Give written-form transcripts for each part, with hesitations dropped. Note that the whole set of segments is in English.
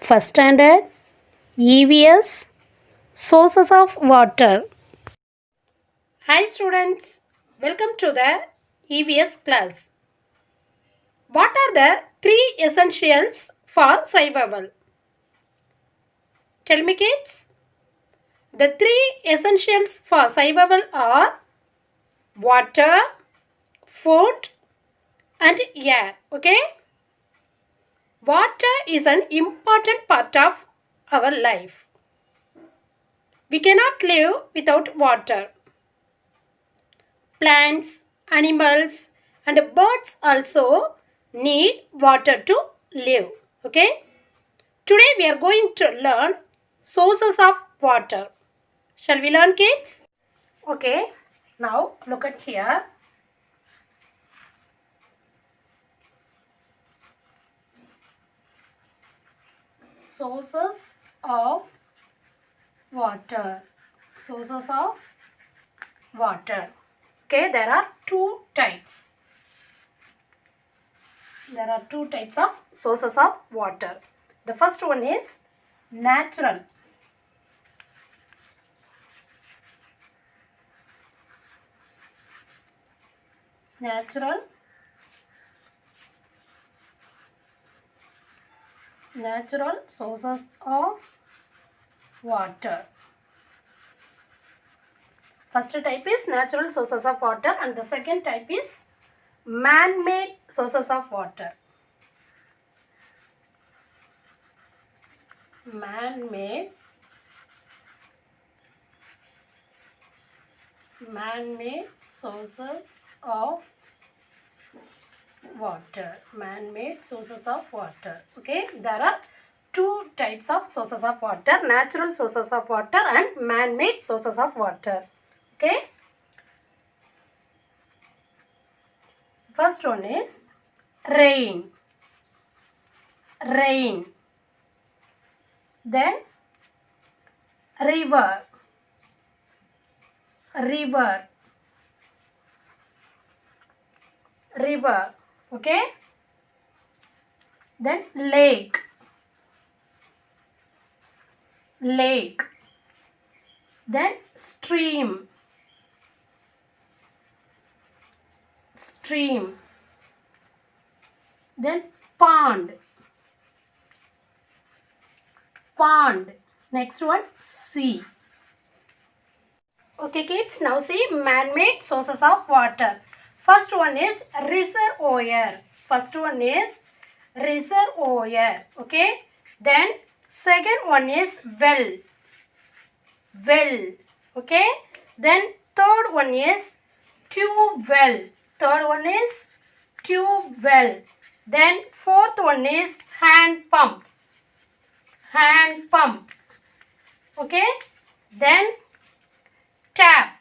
First standard EVS Sources of Water. Hi students, welcome to the EVS class. What are the three essentials for survival? Tell me kids. The three essentials for survival are water, food and air. Okay? Water is an important part of our life. We cannot live without water. Plants, animals and birds also need water to live. Okay? Today we are going to learn sources of water. Shall we learn kids? Okay. Now look at here. Sources of water. Sources of water. Okay, there are two types. There are two types of sources of water. The first one is natural. Natural sources of water. First type is natural sources of water and the second type is man-made sources of water. Man-made sources of water. Man-made sources of water. Okay, there are two types of sources of water, natural sources of water and man-made sources of water. Okay, first one is rain. Then river. Okay, then lake. Then stream. Then pond. Next one, sea. Okay kids, now see man-made sources of water. First one is reservoir. Okay. Then second one is well. Okay. Then third one is tube well. Then fourth one is hand pump. Okay. Then tap.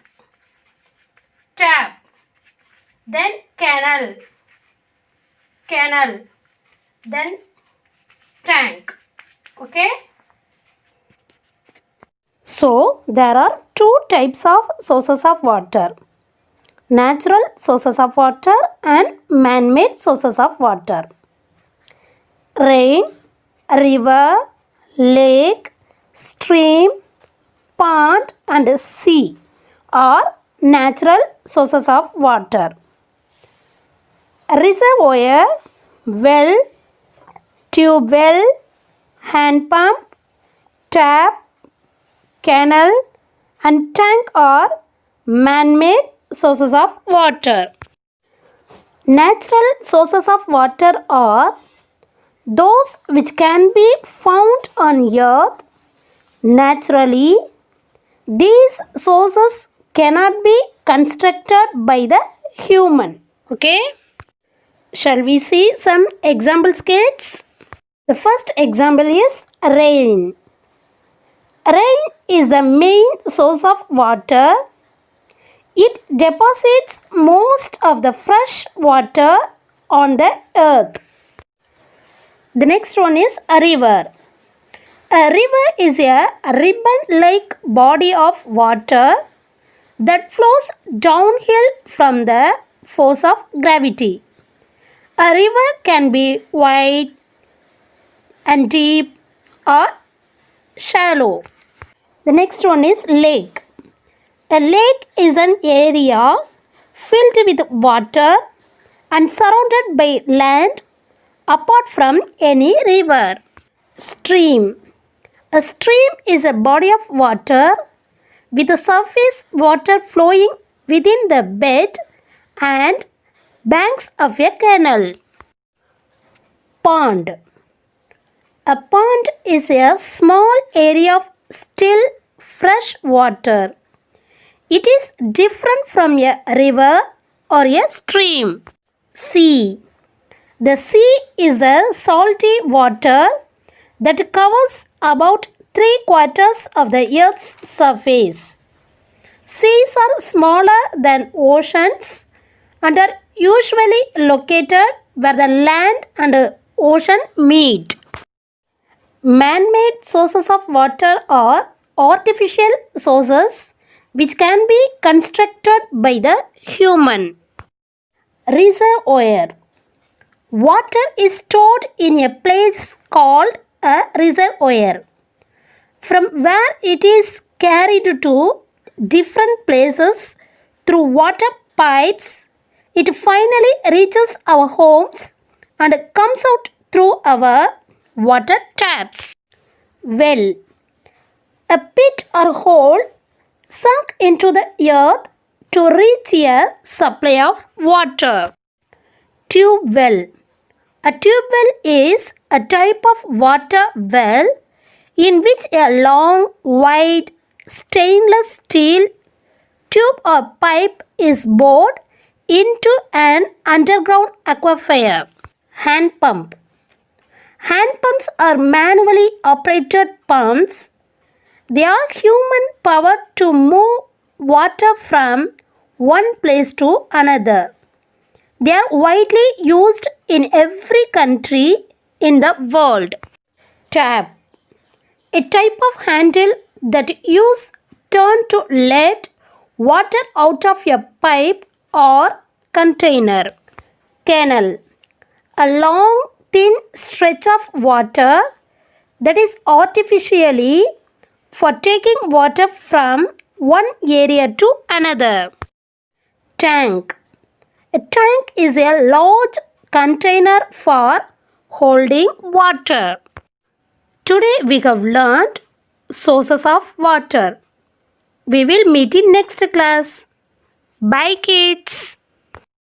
Then canal. Then tank. Okay. So there are two types of sources of water. Natural sources of water and man-made sources of water. Rain, river, lake, stream, pond and sea are natural sources of water. Reservoir, well, tube well, hand pump, tap, canal and tank are man-made sources of water. Natural sources of water are those which can be found on earth naturally. These sources cannot be constructed by the human. Okay. Shall we see some examples kids? The first example is rain. Rain is the main source of water. It deposits most of the fresh water on the earth. The next one is a river. A river is a ribbon-like body of water that flows downhill from the force of gravity. A river can be wide and deep or shallow. The next one is lake. A lake is an area filled with water and surrounded by land apart from any river. Stream. A stream is a body of water with the surface water flowing within the bed and banks of a canal. Pond. A pond is a small area of still fresh water. It is different from a river or a stream. Sea. The sea is the salty water that covers about 3/4 of the earth's surface. Seas are smaller than oceans and are usually located where the land and ocean meet. Man-made sources of water are artificial sources which can be constructed by the human. Reservoir. Water is stored in a place called a reservoir, from where it is carried to different places through water pipes. It finally reaches our homes and comes out through our water taps. Well. A pit or hole sunk into the earth to reach a supply of water. Tube well. A tube well is a type of water well in which a long, wide, stainless steel tube or pipe is bored into an underground aquifer. Hand pump. Hand pumps are manually operated pumps. They are human powered to move water from one place to another. They are widely used in every country in the world. Tap. A type of handle that you turn to let water out of a pipe or container. Canal. A long, thin stretch of water that is artificially for taking water from one area to another. Tank. A tank is a large container for holding water. Today we have learned sources of water. We will meet in next class. Bye kids.